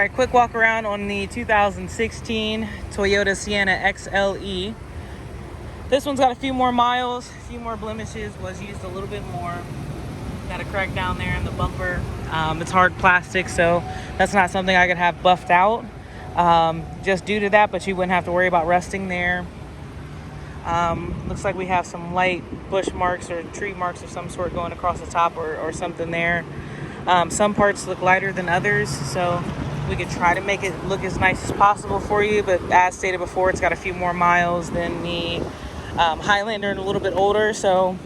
right, quick walk around on the 2016 Toyota Sienna XLE. This one's got a few more miles, a few more blemishes, was used a little bit more. Got a crack down there in the bumper. It's hard plastic, so that's not something I could have buffed out just due to that, but you wouldn't have to worry about rusting there. Looks like we have some light bush marks or tree marks of some sort going across the top or something there. Some parts look lighter than others, so we could try to make it look as nice as possible for you, but as stated before, it's got a few more miles than the Highlander and a little bit older, so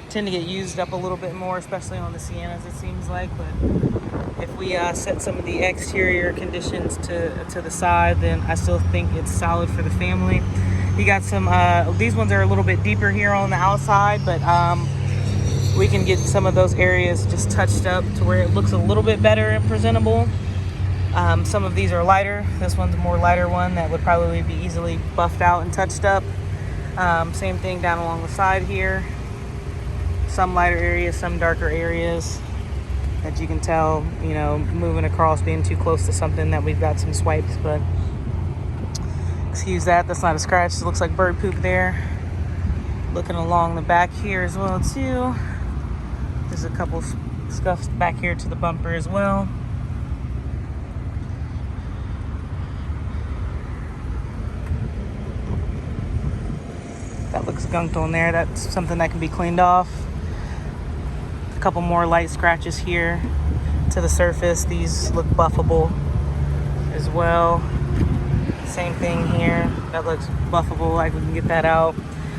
tend to get used up a little bit more, especially on the Siennas, it seems like. But if we set some of the exterior conditions to the side, then I still think it's solid for the family. You got some, these ones are a little bit deeper here on the outside, but we can get some of those areas just touched up to where it looks a little bit better and presentable. Some of these are lighter. This one's a more lighter one that would probably be easily buffed out and touched up. Same thing down along the side here. Some lighter areas, some darker areas that you can tell, you know, moving across, being too close to something that we've got some swipes, but excuse that, that's not a scratch. It looks like bird poop there. Looking along the back here as well too. There's a couple scuffs back here to the bumper as well. That looks gunked on there. That's something that can be cleaned off. A couple more light scratches here to the surface. These look buffable as well. Same thing here. That looks buffable, like we can get that out.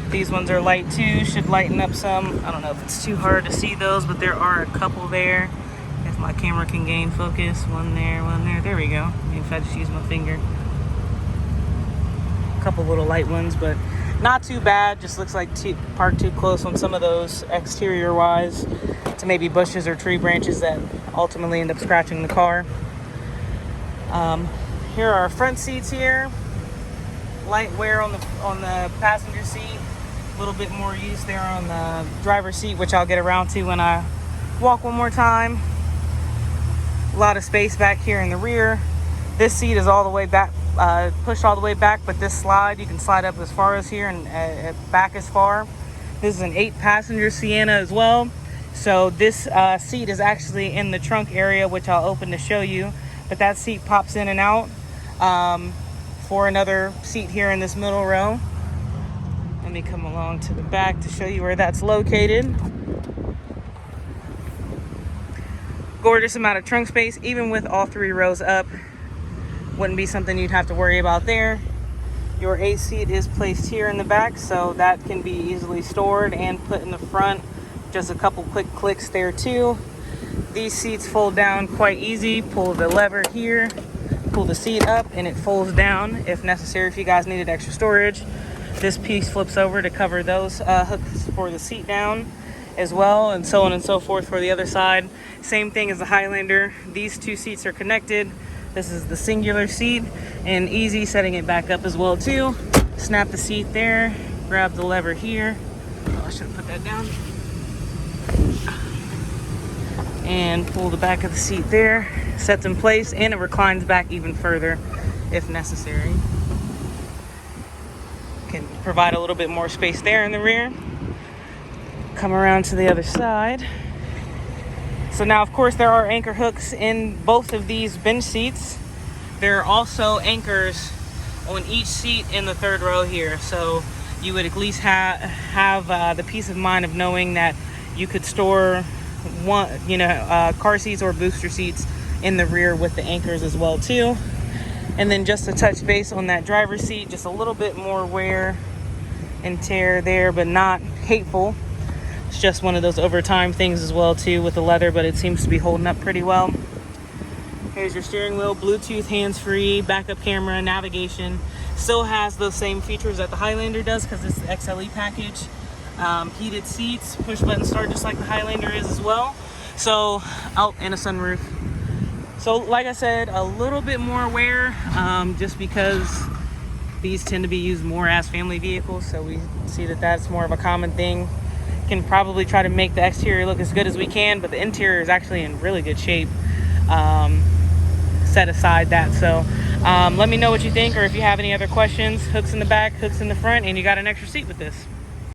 These ones are light too, should lighten up some. I don't know if it's too hard to see those, but there are a couple there. If my camera can gain focus. One there, one there. There we go. Maybe if I just use my finger. A couple little light ones, but not too bad. Just looks like parked too close on some of those exterior wise to maybe bushes or tree branches that ultimately end up scratching the car. Here are our front seats here. Light wear on the passenger seat. A little bit more use there on the driver's seat, which I'll get around to when I walk one more time. A lot of space back here in the rear. This seat is all the way back, pushed all the way back, but this slide, you can slide up as far as here and back as far. This is an 8-passenger Sienna as well. So this seat is actually in the trunk area, which I'll open to show you. But that seat pops in and out for another seat here in this middle row. Let me come along to the back to show you where that's located. Gorgeous amount of trunk space, even with all 3 rows up. Wouldn't be something you'd have to worry about there. Your A seat is placed here in the back, so that can be easily stored and put in the front. Just a couple quick clicks there too. These seats fold down quite easy. Pull the lever here, pull the seat up, and it folds down if necessary. If you guys needed extra storage, this piece flips over to cover those hooks for the seat down as well, and so on and so forth for the other side. Same thing as the Highlander. These 2 seats are connected. This is the singular seat, and easy setting it back up as well too. Snap the seat there, grab the lever here. Oh, I should have put that down. And pull the back of the seat there. Sets in place, and it reclines back even further if necessary. Can provide a little bit more space there in the rear. Come around to the other side. So now, of course, there are anchor hooks in both of these bench seats. There are also anchors on each seat in the 3rd row here. So you would at least have the peace of mind of knowing that you could store car seats or booster seats in the rear with the anchors as well too. And then just to touch base on that driver's seat, just a little bit more wear and tear there, but not hateful. It's just one of those over time things as well too with the leather, but it seems to be holding up pretty well. Here's your steering wheel, Bluetooth, hands-free, backup camera, navigation. Still has those same features that the Highlander does because it's the XLE package. Heated seats, push button start just like the Highlander is as well. So, and a sunroof. So like I said, a little bit more wear just because these tend to be used more as family vehicles. So we see that that's more of a common thing. Can probably try to make the exterior look as good as we can, but the interior is actually in really good shape. set aside that. So let me know what you think, or if you have any other questions. Hooks in the back, hooks in the front, and you got an extra seat with this.